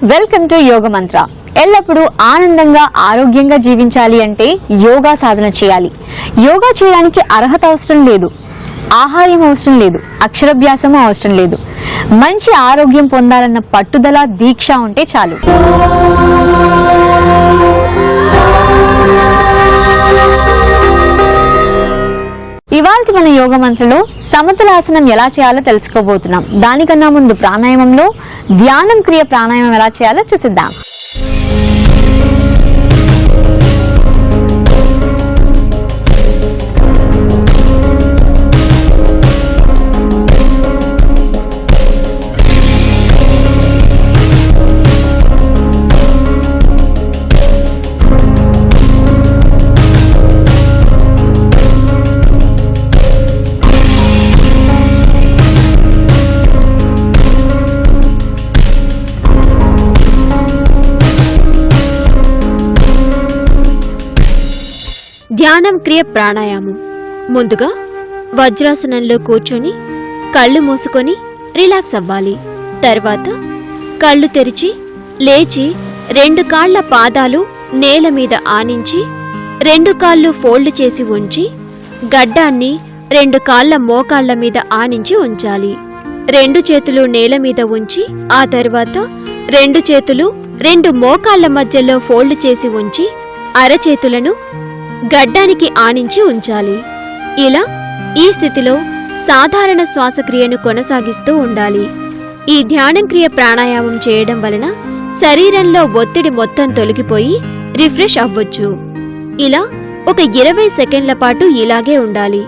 Welcome to యోగ మంత్ర. ఎల్లప్పుడూ ఆనందంగా ఆరోగ్యంగా జీవించాలి అంటే యోగా సాధన చేయాలి. యోగా చేయడానికి అర్హత అవసరం లేదు, ఆహారం అవసరం లేదు, అక్షరాభ్యాసము అవసరం లేదు. మంచి ఆరోగ్యం పొందాలన్న పట్టుదల, దీక్ష ఉంటే చాలు. ఇవాళ మన యోగ మంత్రలో సమతలాసనం ఎలా చేయాలో తెలుసుకోబోతున్నాం. దానికన్నా ముందు ప్రాణాయామంలో ధ్యానం క్రియ ప్రాణాయామం ఎలా చేయాలో చూసిద్దాం. ధ్యానం క్రియ ప్రాణాయామం. ముందుగా వజ్రాసనంలో కూర్చొని కళ్ళు మూసుకొని రిలాక్స్ అవ్వాలి. తర్వాత కళ్ళు తెరిచి లేచి 2 కాళ్ల పాదాలు నేల మీద ఆనించి 2 కాళ్ళు ఫోల్డ్ చేసి ఉంచి గడ్డాన్ని 2 కాళ్ల మోకాళ్ల మీద ఆనించి ఉంచాలి. 2 చేతులు నేల మీద ఉంచి ఆ తర్వాత 2 చేతులు 2 మోకాళ్ల మధ్యలో ఫోల్డ్ చేసి ఉంచి అరచేతులను గడ్డానికి ఆనించి ఉంచాలి. ఇలా ఈ స్థితిలో సాధారణ శ్వాసక్రియను కొనసాగిస్తూ ఉండాలి. ఈ ధ్యానం క్రియ ప్రాణాయామం చేయడం వలన శరీరంలో ఒత్తిడి మొత్తం తొలగిపోయి రిఫ్రెష్ అవ్వొచ్చు. ఇలా ఒక 20 సెకండ్ల పాటు ఇలాగే ఉండాలి.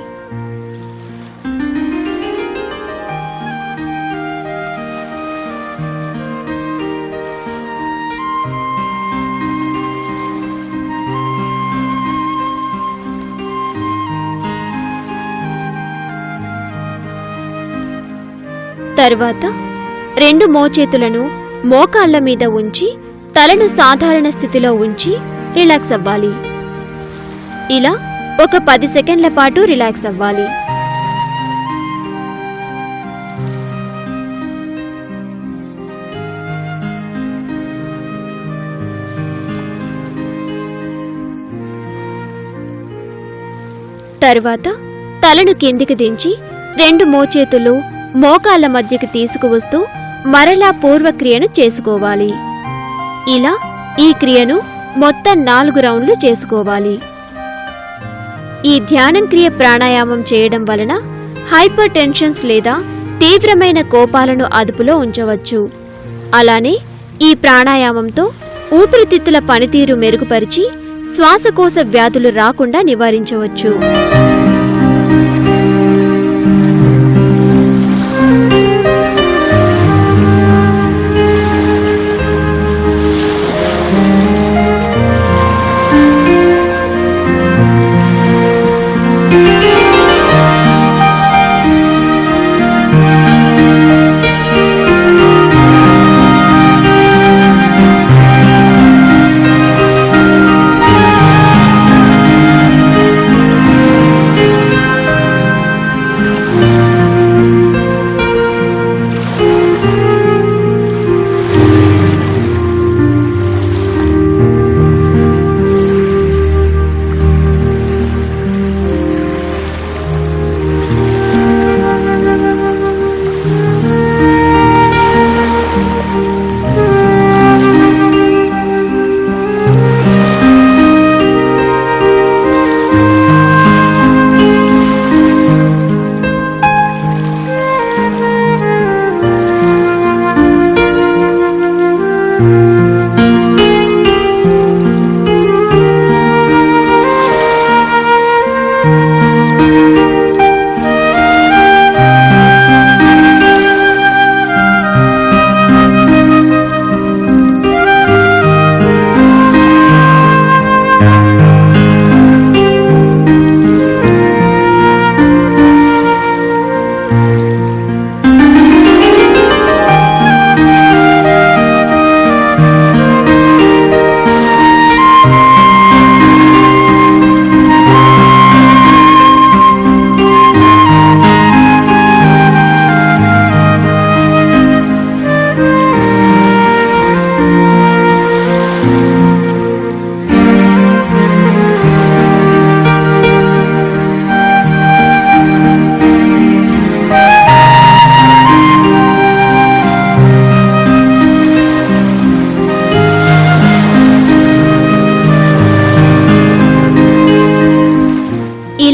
తర్వాత 2 మోచేతులను మోకాళ్ల మీద ఉంచి తలను సాధారణ స్థితిలో ఉంచి రిలాక్స్ అవ్వాలి. ఇలా ఒక 10 సెకండ్ల పాటు రిలాక్స్ అవ్వాలి. తర్వాత తలను కిందికి దించి 2 మోచేతులు మోకాళ్ల మధ్యకి తీసుకువస్తూ మరలా పూర్వక్రియను చేసుకోవాలి. ఇలా ఈ క్రియను మొత్తం 4 రౌండ్లు చేసుకోవాలి. ఈ ధ్యానం క్రియ ప్రాణాయామం చేయడం వలన హైపర్ టెన్షన్స్ లేదా తీవ్రమైన కోపాలను అదుపులో ఉంచవచ్చు. అలానే ఈ ప్రాణాయామంతో ఊపిరితిత్తుల పనితీరు మెరుగుపరిచి శ్వాసకోశ వ్యాధులు రాకుండా నివారించవచ్చు.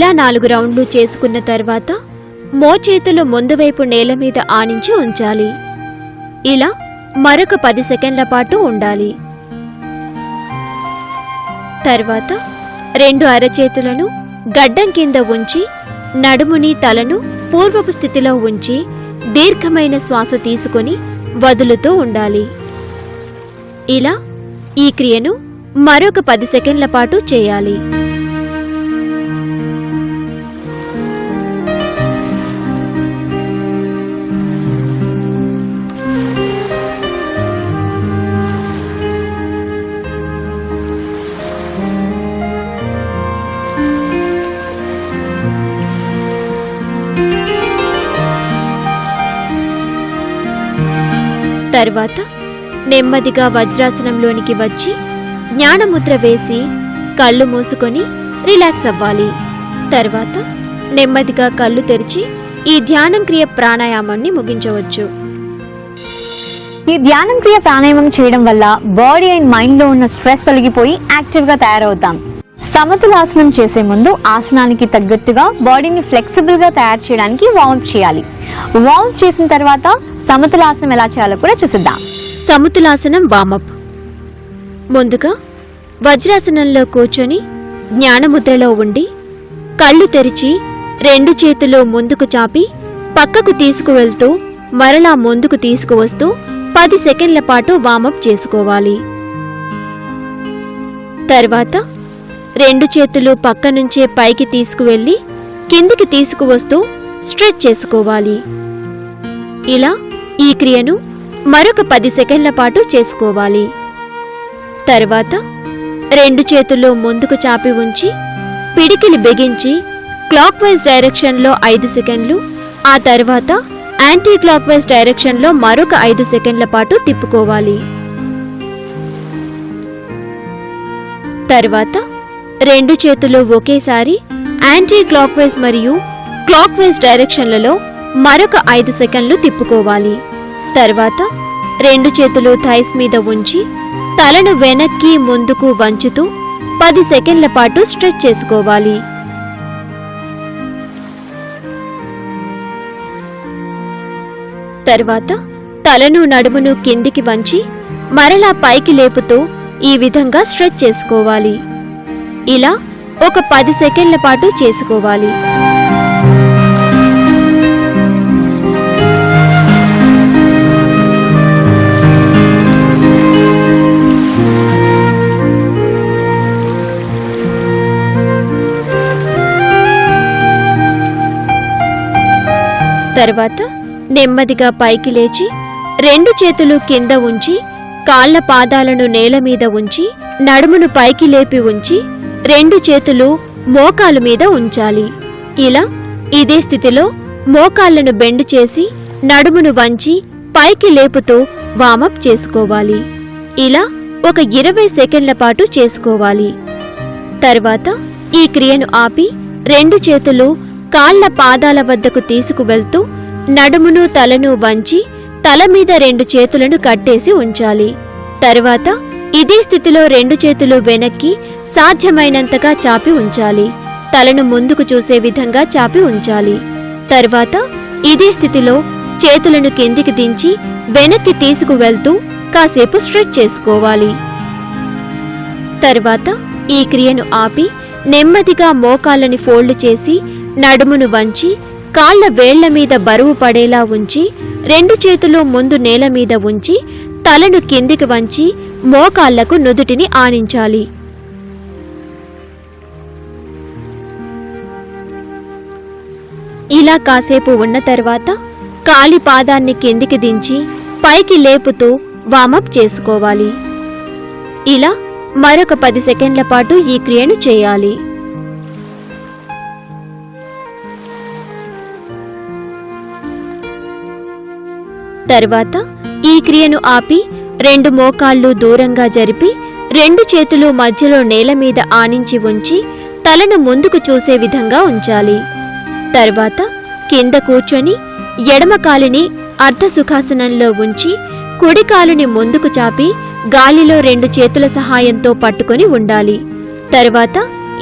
ఇలా 4 రౌండ్లు చేసుకున్న తర్వాత మోచేతులు ముందు వైపు నేల మీద ఆనించి ఉంచాలి. ఇలా మరొక 10 సెకండ్ల పాటు ఉండాలి. తర్వాత 2 అరచేతులను గడ్డం కింద ఉంచి నడుముని తలను పూర్వపు స్థితిలో ఉంచి దీర్ఘమైన శ్వాస తీసుకొని వదులుతూ ఉండాలి. ఇలా ఈ క్రియను మరొక 10 సెకండ్ల పాటు చేయాలి. తర్వాత నెమ్మదిగా వజ్రాసనంలోనికి వచ్చి జ్ఞానముద్ర వేసి కళ్ళు మూసుకొని రిలాక్స్ అవ్వాలి. తర్వాత నెమ్మదిగా కళ్ళు తెరిచి ఈ ధ్యానం క్రియ ప్రాణాయామాన్ని ముగించవచ్చు. ఈ ధ్యానం క్రియ ప్రాణాయామం చేయడం వల్ల బాడీ అండ్ మైండ్ లో ఉన్న స్ట్రెస్ తొలగిపోయి యాక్టివ్ గా తయారవుతాం. సమతులాసనం చేసే ముందు ఆసనానికి తగ్గట్టుగా బాడీని ఫ్లెక్సిబుల్ గా తయారు చేయడానికి వార్మప్ చేయాలి. వార్మప్ చేసిన తర్వాత సమతులాసనం ఎలా చేయాలో కూడా చూసిద్దాం. సమతులాసనం వార్మప్. ముందుగా వజ్రాసనంలో కూర్చొని జ్ఞానముద్రలో ఉండి కళ్ళు తెరిచి 2 చేతులు ముందుకు చాపి పక్కకు తీసుకువెళ్తూ మరలా ముందుకు తీసుకువస్తూ 10 సెకండ్ల పాటు వార్మప్ చేసుకోవాలి. తర్వాత 2 చేతులు పక్క నుంచే పైకి తీసుకువెళ్లి కిందికి తీసుకువస్తూ స్ట్రెచ్ చేసుకోవాలి. ఇలా ఈ క్రియను మరొక 10 సెకండ్ల పాటు చేసుకోవాలి. తర్వాత 2 చేతులు ముందుకు చాపి ఉంచి పిడికిలి బిగించి క్లాక్ వైజ్ డైరెక్షన్లో 5 సెకండ్లు, ఆ తర్వాత యాంటీ క్లాక్ వైజ్ డైరెక్షన్లో మరొక 5 సెకండ్ల పాటు తిప్పుకోవాలి. తర్వాత 2 చేతులు ఒకేసారి యాంటీ క్లాక్ వైజ్ మరియు క్లాక్ వైజ్ డైరెక్షన్లలో మరొక 5 సెకండ్లు తిప్పుకోవాలి. తర్వాత 2 చేతులు థైస్ మీద ఉంచి తలను వెనక్కి ముందుకు వంచుతూ 10 సెకండ్ల పాటు స్ట్రెచ్ చేసుకోవాలి. తర్వాత తలను నడుమును కిందికి వంచి మరలా పైకి లేపుతూ ఈ విధంగా స్ట్రెచ్ చేసుకోవాలి. ఇలా ఒక 10 సెకండ్ల పాటు చేసుకోవాలి. తర్వాత నెమ్మదిగా పైకి లేచి 2 చేతులు కింద ఉంచి కాళ్ల పాదాలను నేల మీద ఉంచి నడుమును పైకి లేపి ఉంచి 2 చేతులు మోకాలు మీద ఉంచాలి. ఇలా ఇదే స్థితిలో మోకాళ్లను బెండ్ చేసి నడుమును వంచి పైకి లేపుతూ వార్మప్ చేసుకోవాలి. ఇలా ఒక 20 సెకండ్ల పాటు చేసుకోవాలి. తర్వాత ఈ క్రియను ఆపి 2 చేతులు కాళ్ల పాదాల వద్దకు తీసుకువెళ్తూ నడుమును తలను వంచి తల మీద 2 చేతులను కట్టేసి ఉంచాలి. తర్వాత ఇదే స్థితిలో 2 చేతులు వెనక్కి సాధ్యమైనంతగా చాపి ఉంచాలి. తలను ముందుకు చూసే విధంగా చాపి ఉంచాలి. తర్వాత ఇదే స్థితిలో చేతులను కిందికి దించి వెనక్కి తీసుకువెళ్తూ కాసేపు స్ట్రెచ్ చేసుకోవాలి. తర్వాత ఈ క్రియను ఆపి నెమ్మదిగా మోకాళ్ళని ఫోల్డ్ చేసి నడుమును వంచి కాళ్ల వేళ్ల మీద బరువు పడేలా ఉంచి 2 చేతులు ముందు నేల మీద ఉంచి తలను కిందికి వంచి మోకాళ్లకు నుదుటిని ఆనించాలి. ఇలా కాసేపు ఉన్న తర్వాత కాలి పాదాన్ని కిందికి దించి పైకి లేపుతూ వార్మప్ చేసుకోవాలి. ఇలా మరొక 10 సెకండ్ల పాటు ఈ క్రియను చేయాలి. తర్వాత ఈ క్రియను ఆపి 2 మోకాళ్ళు దూరంగా జరిపి 2 చేతులు మధ్యలో నేల మీద ఆనించి ఉంచి తలను ముందుకు చూసే విధంగా ఉంచాలి. తర్వాత కింద కూర్చొని ఎడమ కాలిని అర్ధ సుఖాసనంలో ఉంచి కుడి కాలుని ముందుకు చాపి గాలిలో 2 చేతుల సహాయంతో పట్టుకొని ఉండాలి. తర్వాత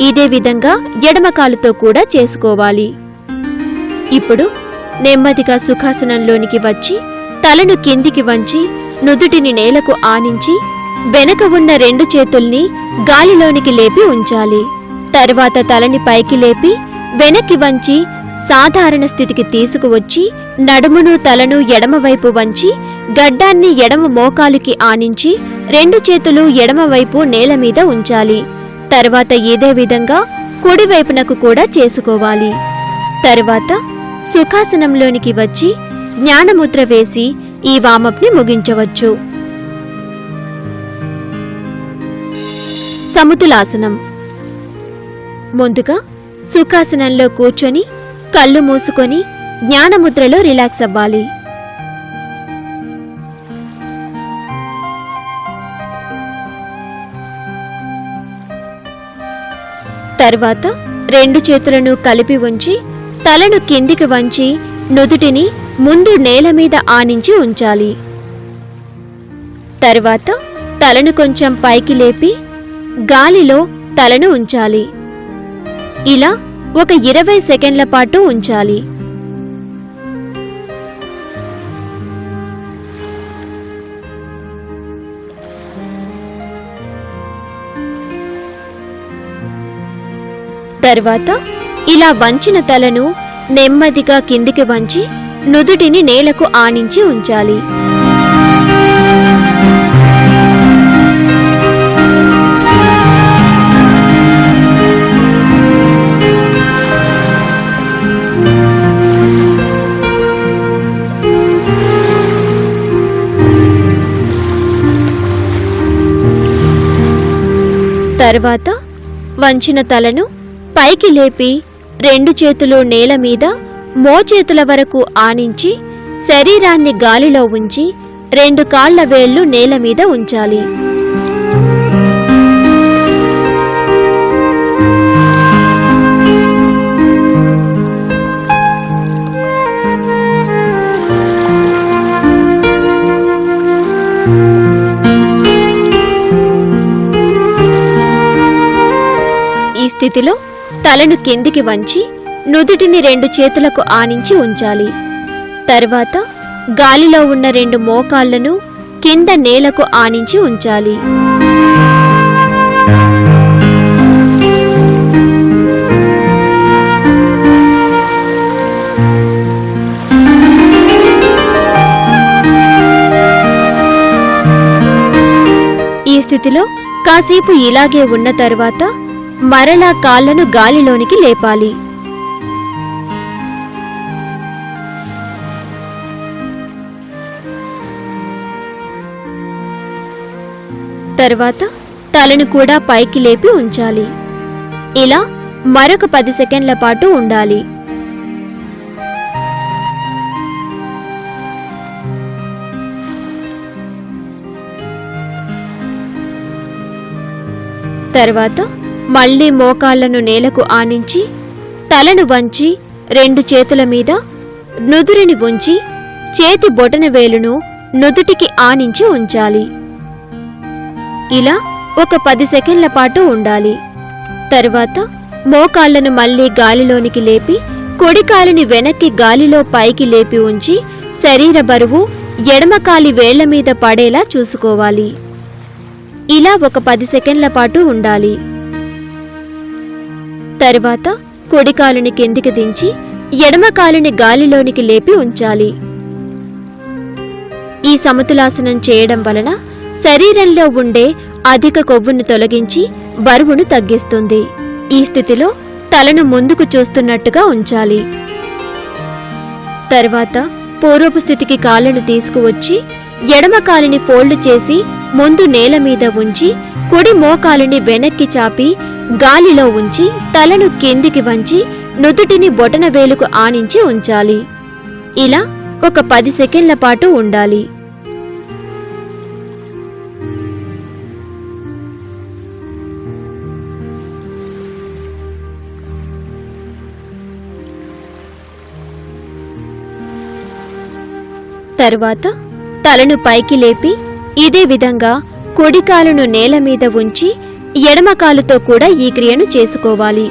ఇదే విధంగా ఎడమ కాలుతో కూడా చేసుకోవాలి. ఇప్పుడు నెమ్మదిగా సుఖాసనంలోనికి వచ్చి తలను కిందికి వంచి నుదుటిని నేలకు ఆనించి వెనక ఉన్న 2 చేతుల్ని గాలిలోనికి లేపి ఉంచాలి. తర్వాత తలని పైకి లేపి వెనక్కి వంచి సాధారణ స్థితికి తీసుకువచ్చి నడుమును తలను ఎడమవైపు వంచి గడ్డాన్ని ఎడమ మోకాలుకి ఆనించి 2 చేతులు ఎడమవైపు నేల మీద ఉంచాలి. తర్వాత ఇదే విధంగా కుడివైపునకు కూడా చేసుకోవాలి. తర్వాత సుఖాసనంలోనికి వచ్చి జ్ఞానముద్ర వేసి ఈ వామప్ని ముగించవచ్చు. సమతులాసనం. ముందుగా సుఖాసనంలో కూర్చొని కళ్ళు మూసుకొని జ్ఞానముద్రలో రిలాక్స్ అవ్వాలి. తర్వాత 2 చేతులను కలిపి ఉంచి తలను కిందికి వంచి నుదుటిని ముందు నేల మీద ఆనించి ఉంచాలి. తర్వాత తలను కొంచెం పైకి లేపి గాలిలో తలను ఉంచాలి. ఇలా ఒక 20 సెకండ్ల పాటు ఉంచాలి. తర్వాత ఇలా వంచిన తలను నెమ్మదిగా కిందికి వంచి నుదుటిని నేలకు ఆనించి ఉంచాలి. తర్వాత వంచిన తలను పైకి లేపి 2 చేతులు నేల మీద మోచేతుల వరకు ఆనించి శరీరాన్ని గాలిలో ఉంచి 2 కాళ్ల వేళ్లు నేల మీద ఉంచాలి. ఈ స్థితిలో తలను కిందికి వంచి నుదుటిని 2 చేతులకు ఆనించి ఉంచాలి. తర్వాత గాలిలో ఉన్న 2 మోకాళ్లను కింద నేలకు ఆనించి ఉంచాలి. ఈ స్థితిలో కాసేపు ఇలాగే ఉన్న తర్వాత మరలా కాళ్లను గాలిలోనికి లేపాలి. తర్వాత తలను కూడా పైకి లేపి ఉంచాలి. ఇలా మరొక 10 సెకండ్ల పాటు ఉండాలి. తర్వాత మళ్లీ మోకాళ్లను నేలకు ఆనించి తలను వంచి 2 చేతుల మీద నుదురిని ఉంచి చేతి బొటన వేలును నుదుటికి ఆనించి ఉంచాలి. ఇలా ఒక 10 సెకండ్ల పాటు ఉండాలి. తర్వాత మోకాళ్లను మళ్లీ గాలిలోనికి లేపి కుడికాలుని వెనక్కి గాలిలో పైకి లేపి ఉంచి శరీర బరువు ఎడమకాలి వేళ్ల మీద పడేలా చూసుకోవాలి. ఇలా ఒక 10 సెకండ్ల పాటు ఉండాలి. తర్వాత కుడికాలుని కిందికి దించి ఎడమకాలుని గాలిలోనికి లేపి ఉంచాలి. ఈ సమతులాసనం చేయడం వలన శరీరంలో ఉండే అధిక కొవ్వును తొలగించి బరువును తగ్గిస్తుంది. ఈ స్థితిలో తలను ముందుకు చూస్తున్నట్టుగా ఉంచాలి. తర్వాత పూర్వపు స్థితికి కాళ్ళను తీసుకువచ్చి ఎడమ కాలిని ఫోల్డ్ చేసి ముందు నేల మీద ఉంచి కుడి మోకాలిని వెనక్కి చాపి గాలిలో ఉంచి తలను కిందికి వంచి నుదుటిని బొటన వేలుకు ఆనించి ఉంచాలి. ఇలా ఒక 10 సెకండ్ల పాటు ఉండాలి. తరువాత తలను పైకి లేపి ఇదే విధంగా కుడికాలును నేల మీద ఉంచి ఎడమ కాలుతో కూడా ఈ క్రియను చేసుకోవాలి.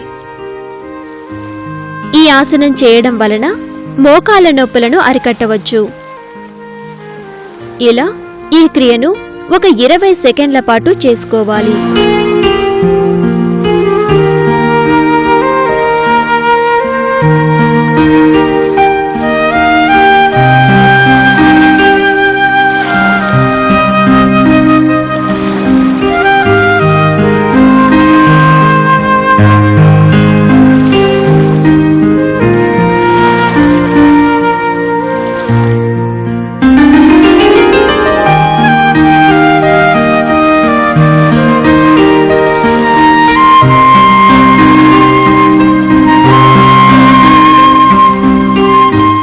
ఈ ఆసనం చేయడం వలన మోకాళ్ళ నొప్పులను అరికట్టవచ్చు. ఇలా ఈ క్రియను ఒక 20 సెకండ్ల పాటు చేసుకోవాలి.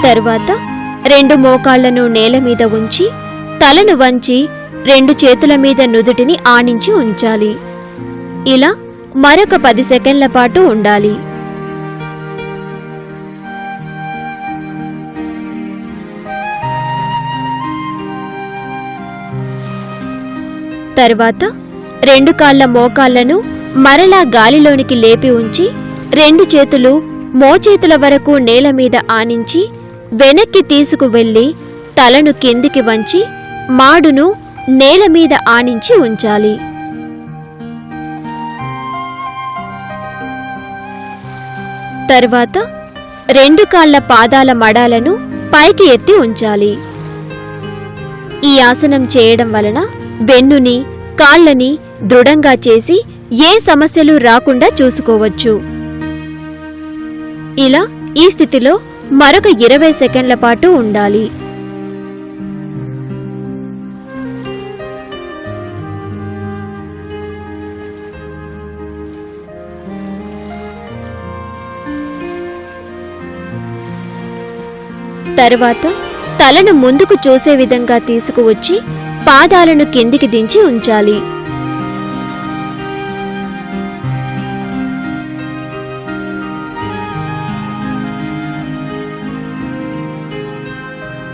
తరువాత 2 మోకాళ్లను నేల మీద ఉంచి తలను వంచి 2 చేతుల మీద నుదుటిని ఆనించి ఉంచాలి. ఇలా మరొక 10 సెకండ్ల పాటు ఉండాలి. తరువాత 2 కాళ్ల మోకాళ్లను మరలా గాలిలోనికి లేపి ఉంచి 2 చేతులు మోచేతుల వరకు నేల మీద ఆనించి వెనక్కి తీసుకువెళ్లి తలను కిందికి వంచి మాడును నేల మీద ఆనించి ఉంచాలి. తర్వాత 2 కాళ్ల పాదాల మడాలను పైకి ఎత్తి ఉంచాలి. ఈ ఆసనం చేయడం వలన వెన్నుని కాళ్ళని దృఢంగా చేసి ఏ సమస్యలు రాకుండా చూసుకోవచ్చు. ఇలా ఈ స్థితిలో మరొక 20 సెకండ్ల పాటు ఉండాలి. తరువాత తలను ముందుకు చూసే విధంగా తీసుకువచ్చి పాదాలను కిందికి దించి ఉంచాలి.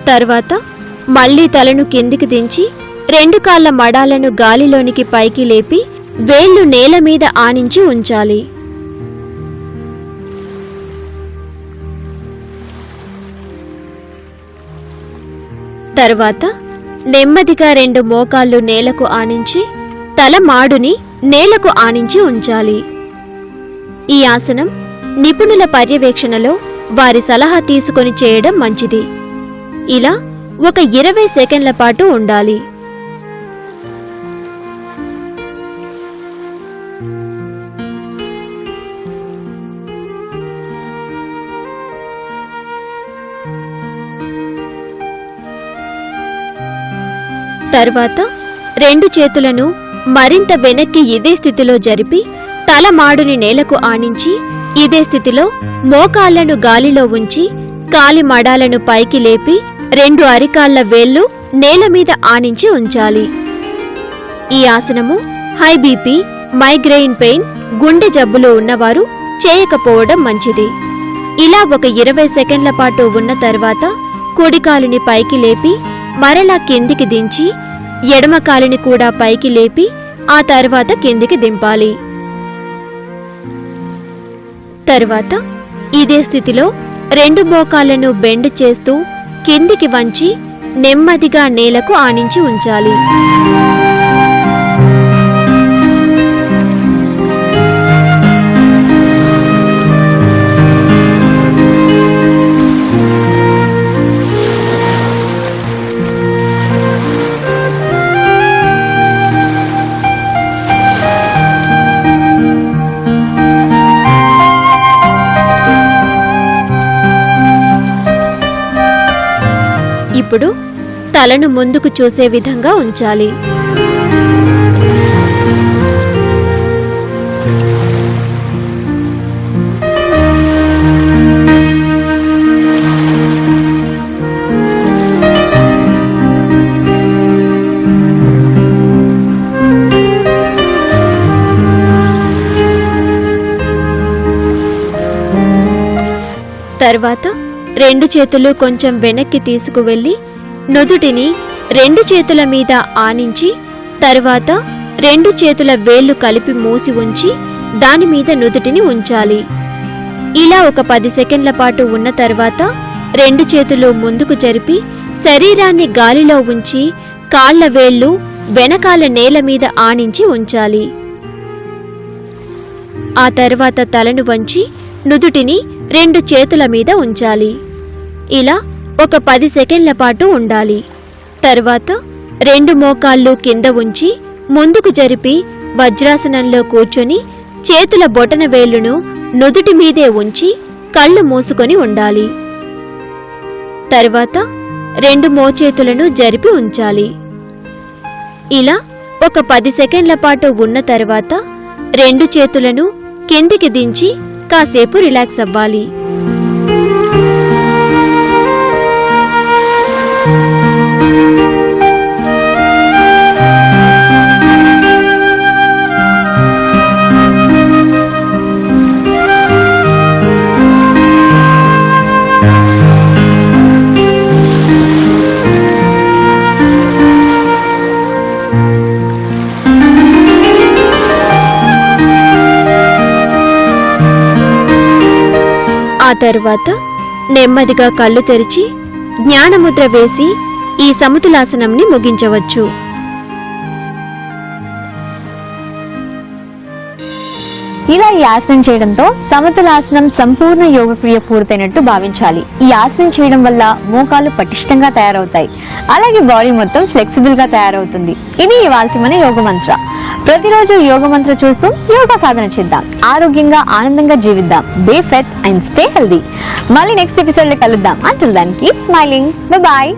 తర్వాత మళ్లీ తలను కిందికి దించి 2 కాళ్ల మడాలను గాలిలోనికి పైకి లేపి వేళ్లు నేల మీద ఆనించి ఉంచాలి. తర్వాత నెమ్మదిగా 2 మోకాళ్లు నేలకు ఆనించి తల మాడుని నేలకు ఆనించి ఉంచాలి. ఈ ఆసనం నిపుణుల పర్యవేక్షణలో వారి సలహా తీసుకొని చేయడం మంచిది. ఇలా ఒక 20 సెకండ్ల పాటు ఉండాలి. తర్వాత 2 చేతులను మరింత వెనక్కి ఇదే స్థితిలో జరిపి తల మాడుని నేలకు ఆనించి ఇదే స్థితిలో మోకాళ్లను గాలిలో ఉంచి కాలి మడాలను పైకి లేపి 2 అరికాళ్ల వేళ్లు నేల మీద ఆనించి ఉంచాలి. ఈ ఆసనము హై బీపీ, మైగ్రెయిన్ పెయిన్, గుండె జబ్బులు ఉన్నవారు చేయకపోవడం మంచిది. ఇలా ఒక 20 సెకండ్ల పాటు ఉన్న తర్వాత కుడి కాలుని పైకి లేపి మరలా కిందికి దించి ఎడమ కాలుని కూడా పైకి లేపి ఆ తర్వాత కిందికి దింపాలి. తరువాత ఇదే స్థితిలో 2 మోకాళ్లను బెండ్ చేస్తూ కిందికి వంచి నెమ్మదిగా నేలకు ఆనించి ఉంచాలి. ఇప్పుడు తలను ముందుకు చూసే విధంగా ఉంచాలి. తర్వాత 2 చేతులు కొంచెం వెనక్కి తీసుకువెళ్లి నుదుటిని 2 చేతుల మీద ఆనించి తర్వాత రెండు చేతుల వేళ్లు కలిపి మూసి ఉంచి దానిమీద నుదుటిని ఉంచాలి. ఇలా ఒక 10 సెకండ్ల పాటు ఉన్న తర్వాత రెండు చేతులు ముందుకు జరిపి శరీరాన్ని గాలిలో ఉంచి కాళ్ల వేళ్లు వెనకాల నేల మీద ఆనించి ఉంచాలి. ఆ తర్వాత తలను వంచి నుదుటిని రెండు చేతుల మీద ఉంచాలి. ఇలా ఒక 10 సెకండ్ల పాటు ఉండాలి. తర్వాత రెండు మోకాళ్ళు కింద ఉంచి ముందుకు జరిపి వజ్రాసనంలో కూర్చొని చేతుల బొటన వేళ్లును నుదుటి మీదే ఉంచి కళ్ళు మూసుకొని ఉండాలి. తర్వాత రెండు మోచేతులను జరిపి ఉంచాలి. ఇలా ఒక 10 సెకండ్ల పాటు ఉన్న తర్వాత రెండు చేతులను కిందికి దించి కాసేపు రిలాక్స్ అవ్వాలి. ఆ తరువాత నెమ్మదిగా కళ్ళు తెరిచి జ్ఞానముద్ర వేసి ఈ సమతులాసనంని ముగించవచ్చు. ఇలా ఈ ఆసనం చేయడంతో సమతులాసనం సంపూర్ణ యోగ క్రియ పూర్తయినట్టు భావించాలి. ఈ ఆసనం చేయడం వల్ల మోకాలు పటిష్టంగా తయారవుతాయి, అలాగే బాడీ మొత్తం ఫ్లెక్సిబుల్ గా తయారవుతుంది. ఇది ఇవాల్టి మన యోగ మంత్ర. ప్రతిరోజు యోగ మంత్ర చూస్తూ యోగా సాధన చేద్దాం, ఆరోగ్యంగా ఆనందంగా జీవిద్దాం. Be fit and stay healthy. మళ్ళీ నెక్స్ట్ ఎపిసోడ్ లో కలుద్దాం. Until then keep smiling. Bye bye.